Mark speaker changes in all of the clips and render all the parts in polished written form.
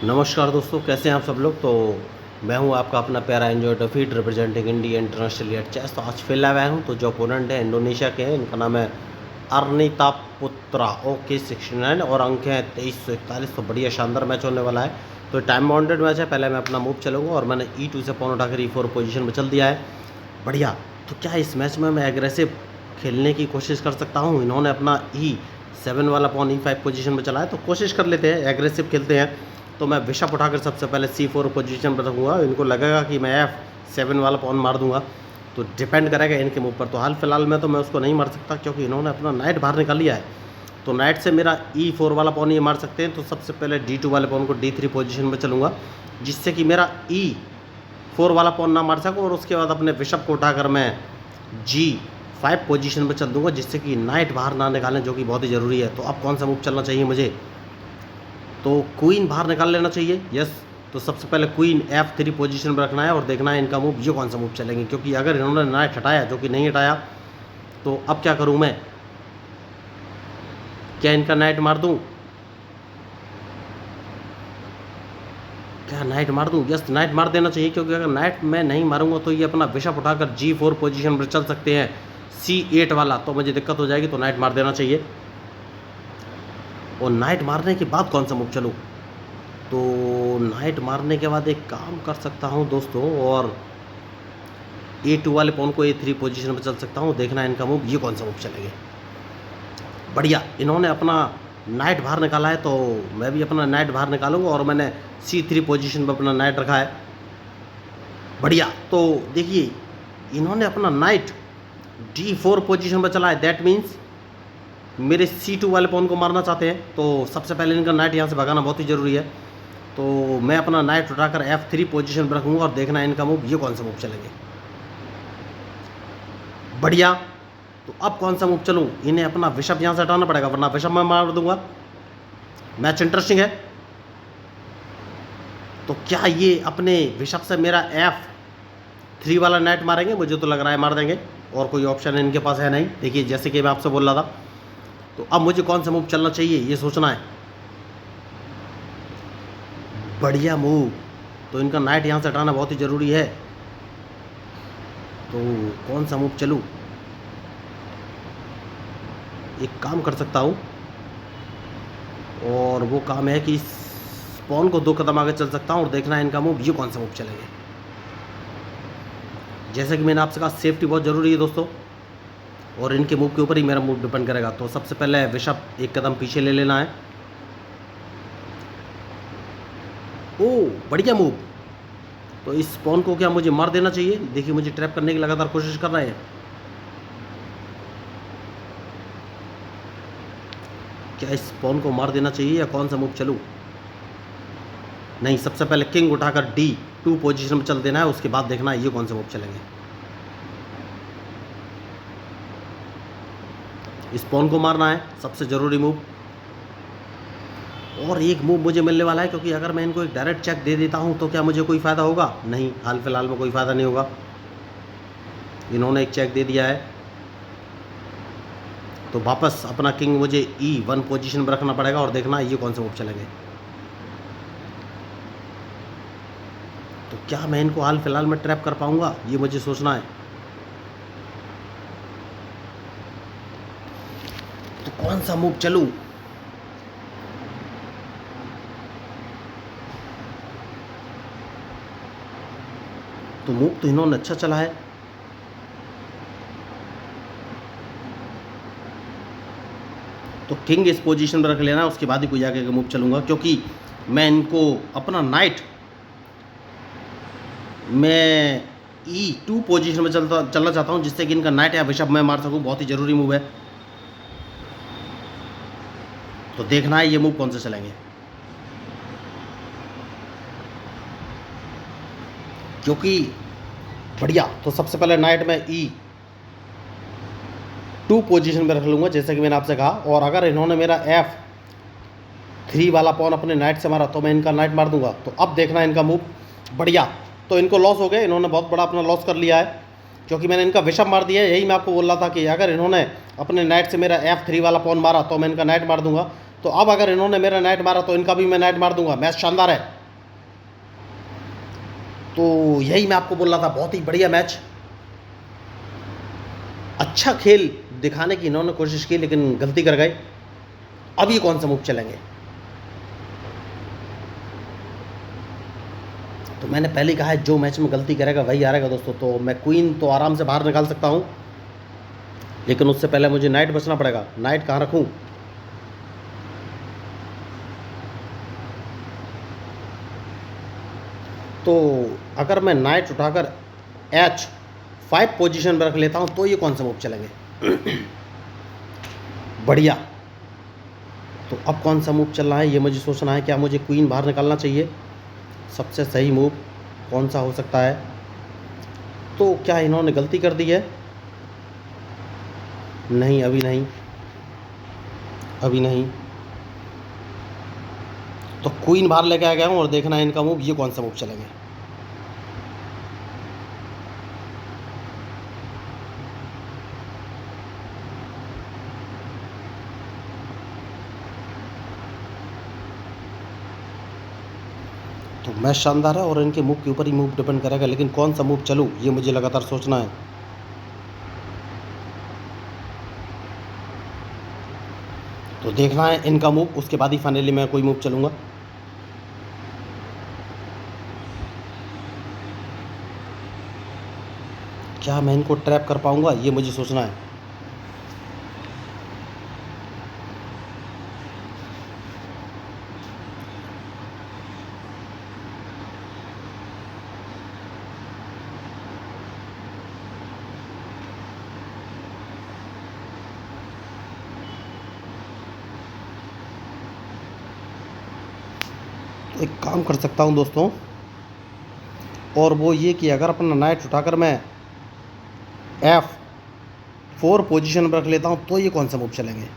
Speaker 1: नमस्कार दोस्तों, कैसे हैं आप सब लोग। तो मैं हूं आपका अपना प्यारा एंजॉय डफीट representing India international at chess. तो आज फिर आया हूं। तो जो अपोनेंट है इंडोनेशिया के हैं, इनका नाम है अर्निता पुत्रा ओके 69 और अंक हैं 2341। तो बढ़िया शानदार मैच होने वाला है। तो टाइम बाउंडेड मैच है। पहले मैं अपना मूव चलूँगा और मैंने E2 से पॉन उठाकर E4 पोजीशन में चल दिया है। बढ़िया। तो क्या इस मैच में मैं एग्रेसिव खेलने की कोशिश कर सकता हूँ। इन्होंने अपना E7 वाला पॉन E5 पोजीशन में चला है, तो कोशिश कर लेते हैं, एग्रेसिव खेलते हैं। तो मैं बिशप उठाकर सबसे पहले C4 पोजीशन पर रखूँगा। इनको लगेगा कि मैं F7 वाला पॉन मार दूंगा, तो डिपेंड करेगा इनके मूव पर। तो हाल फिलहाल में तो मैं उसको नहीं मार सकता, क्योंकि इन्होंने अपना नाइट बाहर निकाल लिया है। तो नाइट से मेरा E4 वाला पॉन ये मार सकते हैं। तो सबसे पहले D2 वाले पॉन को D3 पोजीशन में चलूँगा, जिससे कि मेरा E4 वाला पॉन ना मार सकूँ। और उसके बाद अपने बिशप को उठाकर मैं G5 पोजीशन पर चल दूँगा, जिससे कि नाइट बाहर ना निकालें, जो कि बहुत ही ज़रूरी है। तो अब कौन सा मूव चलना चाहिए मुझे। तो क्वीन बाहर निकाल लेना चाहिए। यस। तो सबसे पहले क्वीन F3 पोजीशन पर रखना है और देखना है इनका मूव, ये कौन सा मूव चलेंगे। क्योंकि अगर इन्होंने नाइट हटाया, जो कि नहीं हटाया, तो अब क्या करूं मैं। क्या इनका नाइट मार दूं। क्या नाइट मार दूं। यस, नाइट मार देना चाहिए, क्योंकि अगर नाइट मैं नहीं मारूंगा तो ये अपना बिशप उठाकर G4 पोजीशन पर चल सकते हैं, C8 वाला। तो मुझे दिक्कत हो जाएगी। तो नाइट मार देना चाहिए। और नाइट मारने के बाद कौन सा मूव चलूँ। तो नाइट मारने के बाद एक काम कर सकता हूं दोस्तों, और A2 वाले पॉन को A3 पोजीशन पर चल सकता हूं। देखना है इनका मूव, ये कौन सा मूव चलेंगे। बढ़िया। इन्होंने अपना नाइट बाहर निकाला है, तो मैं भी अपना नाइट बाहर निकालूंगा। और मैंने C3 पोजीशन पर अपना नाइट रखा है। बढ़िया। तो देखिए, इन्होंने अपना नाइट D4 पोजीशन पर चला है। दैट मीन्स मेरे C2 वाले पॉन को मारना चाहते हैं। तो सबसे पहले इनका नाइट यहाँ से भगाना बहुत ही ज़रूरी है। तो मैं अपना नाइट उठाकर F3 पोजीशन पर रखूँगा और देखना है इनका मूव, ये कौन सा मूव चलेंगे। बढ़िया। तो अब कौन सा मूव चलूँ। इन्हें अपना बिशप यहाँ से हटाना पड़ेगा, वरना बिशप मैं मार दूंगा। मैच इंटरेस्टिंग है। तो क्या ये अपने बिशप से मेरा F3 वाला नाइट मारेंगे। मुझे तो लग रहा है मार देंगे, और कोई ऑप्शन इनके पास है नहीं। देखिए, जैसे कि मैं आपसे बोल रहा था। तो अब मुझे कौन सा मूव चलना चाहिए, ये सोचना है। बढ़िया मूव। तो इनका नाइट यहाँ से हटाना बहुत ही ज़रूरी है। तो कौन सा मूव चलूँ। एक काम कर सकता हूँ, और वो काम है कि इस पॉन को 2 कदम आगे चल सकता हूँ और देखना है इनका मूव, ये कौन सा मूव चलेंगे। जैसे कि मैंने आपसे कहा, सेफ्टी बहुत ज़रूरी है दोस्तों, और इनके मूव के ऊपर ही मेरा मूव डिपेंड करेगा। तो सबसे पहले बिशप 1 कदम पीछे ले लेना है। ओह, बढ़िया मूव। तो इस पॉन को क्या मुझे मार देना चाहिए। देखिए, मुझे ट्रैप करने की लगातार कोशिश कर रहे हैं। क्या इस पॉन को मार देना चाहिए, या कौन सा मूव चलूँ। नहीं, सबसे पहले किंग उठाकर D2 पोजीशन में चल देना है। उसके बाद देखना है ये कौन से मूव चलेंगे। इस पॉन को मारना है, सबसे ज़रूरी मूव। और एक मूव मुझे मिलने वाला है, क्योंकि अगर मैं इनको एक डायरेक्ट चेक दे देता हूं, तो क्या मुझे कोई फ़ायदा होगा। नहीं, हाल फिलहाल में कोई फ़ायदा नहीं होगा। इन्होंने एक चेक दे दिया है, तो वापस अपना किंग मुझे E1 पोजीशन पर रखना पड़ेगा, और देखना है ये कौन से मूव चलेंगे। तो क्या मैं इनको हाल फिलहाल में ट्रैप कर पाऊंगा, ये मुझे सोचना है। तो कौन सा मूव चलूं। तो मूव तो इन्होंने अच्छा चला है। तो किंग इस पोजीशन पर रख लेना, उसके बाद ही कोई आगे का मूव चलूंगा, क्योंकि मैं इनको अपना नाइट मैं E2 पोजीशन में चलना चाहता हूं, जिससे कि इनका नाइट या बिशप मैं मार सकूं। बहुत ही ज़रूरी मूव है। तो देखना है ये मूव कौन से चलेंगे, क्योंकि बढ़िया। तो सबसे पहले नाइट में E2 पोजीशन में रख लूँगा, जैसे कि मैंने आपसे कहा। और अगर इन्होंने मेरा F3 वाला पॉन अपने नाइट से मारा, तो मैं इनका नाइट मार दूंगा। तो अब देखना इनका मूव। बढ़िया। तो इनको लॉस हो गया, इन्होंने बहुत बड़ा अपना लॉस कर लिया है, क्योंकि मैंने इनका बिशप मार दिया है। यही मैं आपको बोल रहा था कि अगर इन्होंने अपने नाइट से मेरा F3 वाला पॉन मारा, तो मैं इनका नाइट मार दूंगा। तो अब अगर इन्होंने मेरा नाइट मारा तो इनका भी मैं नाइट मार दूंगा। मैच शानदार है। तो यही मैं आपको बोल रहा था, बहुत ही बढ़िया मैच, अच्छा खेल दिखाने की इन्होंने कोशिश की लेकिन गलती कर गए। अब ये कौन सा मूव चलेंगे? तो मैंने पहले ही कहा है जो मैच में गलती करेगा वही हारेगा दोस्तों। तो मैं क्वीन तो आराम से बाहर निकाल सकता हूँ, लेकिन उससे पहले मुझे नाइट बचना पड़ेगा। नाइट कहाँ रखूँ? तो अगर मैं नाइट उठाकर H5 पोजीशन में रख लेता हूँ तो ये कौन सा मूव चलेंगे? बढ़िया। तो अब कौन सा मूव चल रहा है ये मुझे सोचना है। क्या मुझे क्वीन बाहर निकालना चाहिए? सबसे सही मूव कौन सा हो सकता है? तो क्या इन्होंने गलती कर दी है? नहीं, अभी नहीं, अभी नहीं। तो क्वीन बाहर लेके आ गया हूँ और देखना है इनका मूव, ये कौन सा मूव चलेंगे। तो मैच शानदार है और इनके मूव के ऊपर ही मूव डिपेंड करेगा, लेकिन कौन सा मूव चलूँ ये मुझे लगातार सोचना है। तो देखना है इनका मूव, उसके बाद ही फाइनली मैं कोई मूव चलूँगा। क्या मैं इनको ट्रैप कर पाऊँगा ये मुझे सोचना है। एक काम कर सकता हूँ दोस्तों, और वो ये कि अगर अपना नाइट उठाकर मैं F4 पोजीशन पर रख लेता हूँ तो ये कौन सा मूव चलेंगे।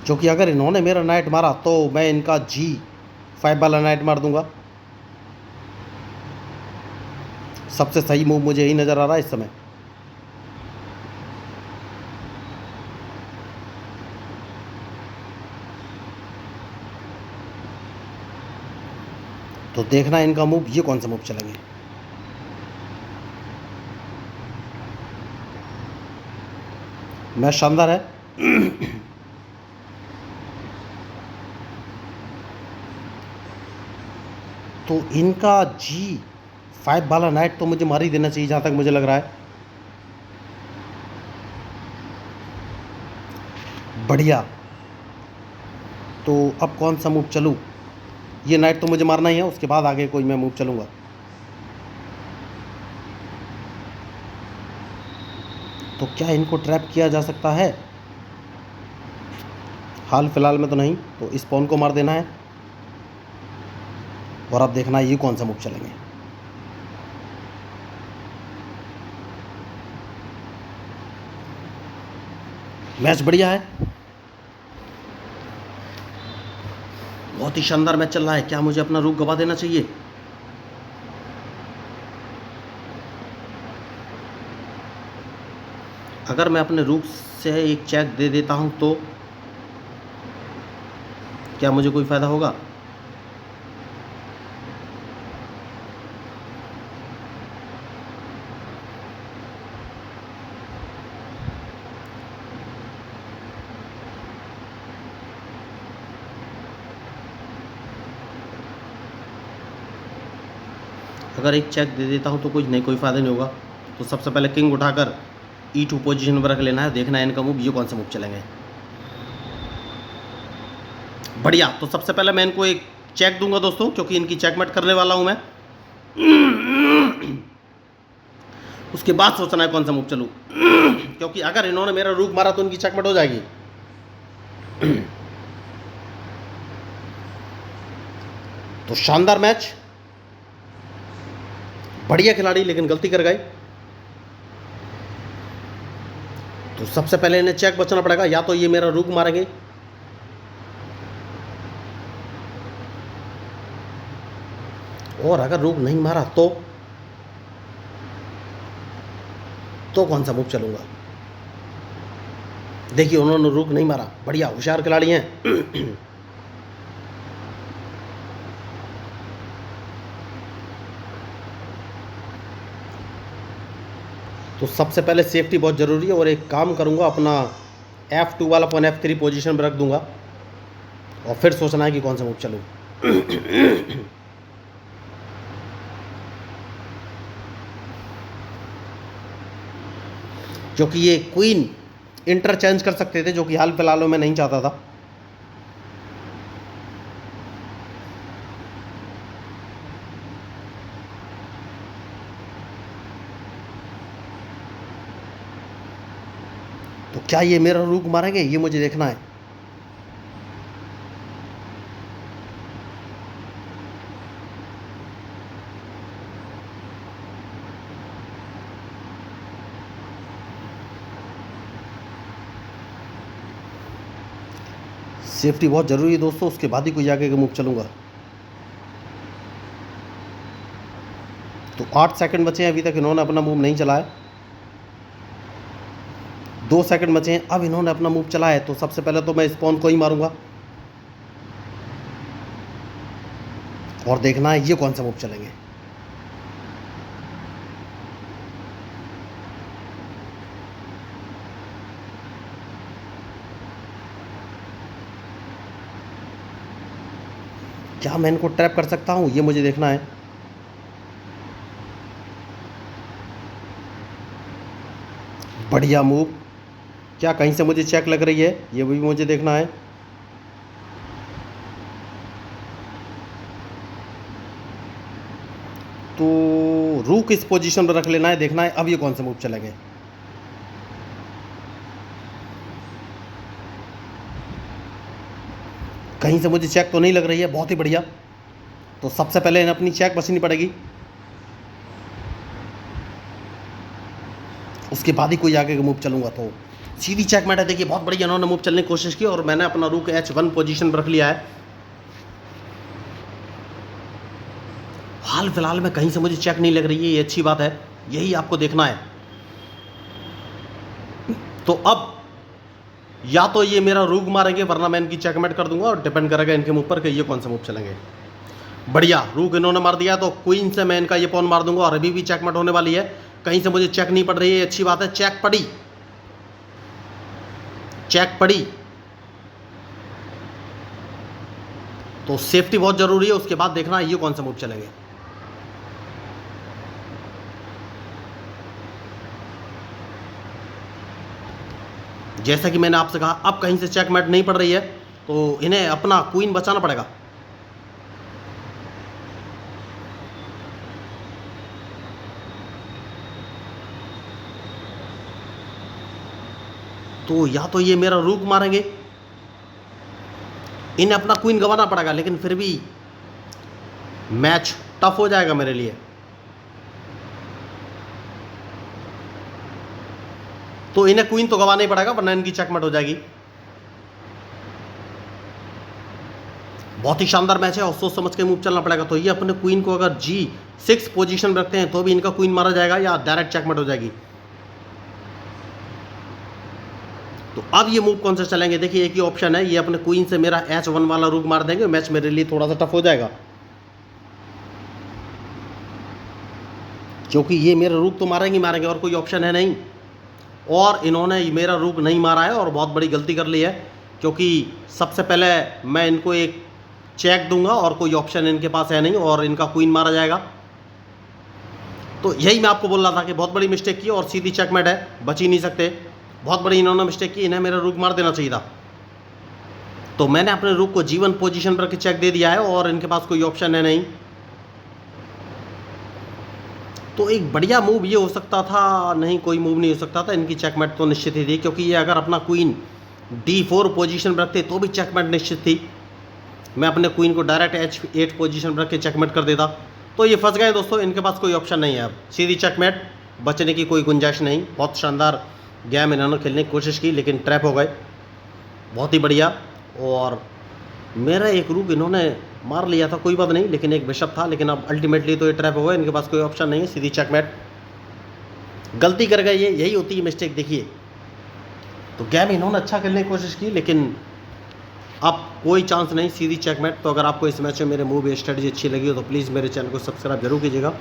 Speaker 1: क्योंकि अगर इन्होंने मेरा नाइट मारा तो मैं इनका G5 वाला नाइट मार दूंगा। सबसे सही मूव मुझे यही नज़र आ रहा है इस समय। तो देखना इनका मूव, ये कौन सा मूव चलेंगे। मैच शानदार है। तो इनका G5 वाला नाइट तो मुझे मार ही देना चाहिए जहाँ तक मुझे लग रहा है। बढ़िया। तो अब कौन सा मूव चलूँ? ये नाइट तो मुझे मारना ही है, उसके बाद आगे कोई मैं मूव चलूँगा। तो क्या इनको ट्रैप किया जा सकता है? हाल फिलहाल में तो नहीं। तो इस पॉन को मार देना है और अब देखना है ये कौन सा मूव चलेंगे। मैच बढ़िया है, बहुत ही शानदार मैच चल रहा है। क्या मुझे अपना रूक गवा देना चाहिए? अगर मैं अपने रूक से एक चेक दे देता हूं तो क्या मुझे कोई फ़ायदा होगा? अगर एक चेक दे देता हूं तो कुछ नहीं, कोई फ़ायदा नहीं होगा। तो सबसे पहले किंग उठाकर E2 पोजीशन पर रख लेना है। देखना है इनका मूव, ये कौन सा मूव चलेंगे। बढ़िया। तो सबसे पहले मैं इनको एक चेक दूंगा दोस्तों, क्योंकि इनकी चेकमेट करने वाला हूं मैं। उसके बाद सोचना है कौन सा मूव चलूं, क्योंकि अगर इन्होंने मेरा रूक मारा तो इनकी चेकमेट हो जाएगी। तो शानदार मैच, बढ़िया खिलाड़ी लेकिन गलती कर गए। तो सबसे पहले इन्हें चेक बचना पड़ेगा, या तो ये मेरा रूक मारेंगे और अगर रूक नहीं मारा तो कौन सा मूव चलूंगा। देखिए उन्होंने रुक नहीं मारा, बढ़िया होशियार खिलाड़ी हैं। तो सबसे पहले सेफ्टी बहुत ज़रूरी है, और एक काम करूँगा, अपना F2 वाला फ़ोन F3 पोजीशन पर रख दूंगा और फिर सोचना है कि कौन सा मूव चलूँ। क्योंकि ये क्वीन इंटरचेंज कर सकते थे, जो कि हाल फिलहाल में नहीं चाहता था। तो क्या ये मेरा रुक मारेंगे, ये मुझे देखना है। सेफ्टी बहुत ज़रूरी है दोस्तों, उसके बाद ही कोई आगे का मूव चलूँगा। तो 8 सेकंड बचे हैं, अभी तक इन्होंने अपना मूव नहीं चलाया। 2 सेकंड बचे हैं, अब इन्होंने अपना मूव चलाया है। तो सबसे पहले तो मैं स्पॉन को ही मारूंगा और देखना है ये कौन सा मूव चलेंगे। क्या मैं इनको ट्रैप कर सकता हूँ, ये मुझे देखना है। बढ़िया मूव। क्या कहीं से मुझे चेक लग रही है, ये भी मुझे देखना है। तो रूक इस पोजीशन पर रख लेना है, देखना है अब ये कौन सा मूव चलेंगे। कहीं से मुझे चेक तो नहीं लग रही है, बहुत ही बढ़िया। तो सबसे पहले इन्हें अपनी चेक बचनी पड़ेगी, उसके बाद ही कोई आगे का मूव चलूंगा। तो सीधी चेकमेट है। देखिए बहुत बढ़िया इन्होंने मूव चलने की कोशिश की और मैंने अपना रूक H1 पोजीशन पर रख लिया है। हाल फिलहाल में कहीं से मुझे चेक नहीं लग रही है, ये अच्छी बात है, यही आपको देखना है। तो अब या तो ये मेरा रूक मारेंगे, वरना मैं इनकी चेकमेट कर दूंगा, और डिपेंड करेगा इनके मुंह पर कि ये कौन सा मूव चलेंगे। बढ़िया, रूक इन्होंने मार दिया, तो क्वीन से मैं इनका ये पॉन मार दूंगा और अभी भी चेकमेट होने वाली है। कहीं से मुझे चेक नहीं पड़ रही है, अच्छी बात है। चेक पड़ी, चेक पड़ी, तो सेफ्टी बहुत जरूरी है। उसके बाद देखना ये कौन सा मूव चलेंगे। जैसा कि मैंने आपसे कहा, अब कहीं से चेकमेट नहीं पड़ रही है, तो इन्हें अपना क्वीन बचाना पड़ेगा। तो या तो ये मेरा रूक मारेंगे, इन्हें अपना क्वीन गंवाना पड़ेगा, लेकिन फिर भी मैच टफ हो जाएगा मेरे लिए। तो इन्हें क्वीन तो गंवाना ही पड़ेगा, वरना इनकी चेकमेट हो जाएगी। बहुत ही शानदार मैच है और सोच समझ के मूव चलना पड़ेगा। तो ये अपने क्वीन को अगर G6 पोजीशन में रखते हैं तो भी इनका क्वीन मारा जाएगा या डायरेक्ट चेकमेट हो जाएगी। तो अब ये मूव कौन सा चलेंगे, देखिए एक ही ऑप्शन है, ये अपने क्वीन से मेरा H1 वाला रूक मार देंगे, मैच मेरे लिए थोड़ा सा टफ हो जाएगा, क्योंकि ये मेरा रूक तो मारेंगे मारेंगे और कोई ऑप्शन है नहीं। और इन्होंने मेरा रूक नहीं मारा है और बहुत बड़ी गलती कर ली है, क्योंकि सबसे पहले मैं इनको एक चेक दूंगा और कोई ऑप्शन इनके पास है नहीं और इनका क्वीन मारा जाएगा। तो यही मैं आपको बोल रहा था कि बहुत बड़ी मिस्टेक की और सीधी चेकमेट है, बच ही नहीं सकते। बहुत बड़ी इन्होंने मिस्टेक की, इन्हें मेरा रूक मार देना चाहिए था। तो मैंने अपने रूक को G1 पोजीशन पर चेक दे दिया है और इनके पास कोई ऑप्शन है नहीं। तो एक बढ़िया मूव ये हो सकता था, नहीं कोई मूव नहीं हो सकता था, इनकी चेकमेट तो निश्चित ही थी, क्योंकि ये अगर अपना क्वीन D4 पोजीशन पर रखते तो भी चेकमेट निश्चित थी। मैं अपने क्वीन को डायरेक्ट H8 पोजीशन पर रख के चेकमेट कर देता। तो ये फंस गए दोस्तों, इनके पास कोई ऑप्शन नहीं है, अब सीधी चेकमेट, बचने की कोई गुंजाइश नहीं। बहुत शानदार गेम इन्होंने खेलने की कोशिश की, लेकिन ट्रैप हो गए, बहुत ही बढ़िया। और मेरा एक रूक इन्होंने मार लिया था, कोई बात नहीं, लेकिन एक बिशप था, लेकिन अब अल्टीमेटली तो ये ट्रैप हो गए, इनके पास कोई ऑप्शन नहीं है, सीधी चेकमेट। गलती कर गए ये, यही होती है मिस्टेक। देखिए तो गेम इन्होंने अच्छा खेलने की कोशिश की, लेकिन अब कोई चांस नहीं, सीधी चेकमेट। तो अगर आपको इस मैच में मेरे मूव या स्ट्रेटजी अच्छी लगी हो तो प्लीज़ मेरे चैनल को सब्सक्राइब जरूर कीजिएगा।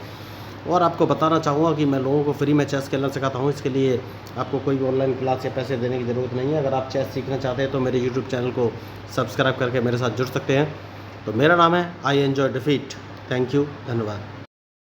Speaker 1: और आपको बताना चाहूँगा कि मैं लोगों को फ्री में चेस खेलना सिखाता हूँ, इसके लिए आपको कोई भी ऑनलाइन क्लास या पैसे देने की ज़रूरत नहीं है। अगर आप चेस सीखना चाहते हैं तो मेरे यूट्यूब चैनल को सब्सक्राइब करके मेरे साथ जुड़ सकते हैं। तो मेरा नाम है I enjoy defeat. Thank you, धन्यवाद।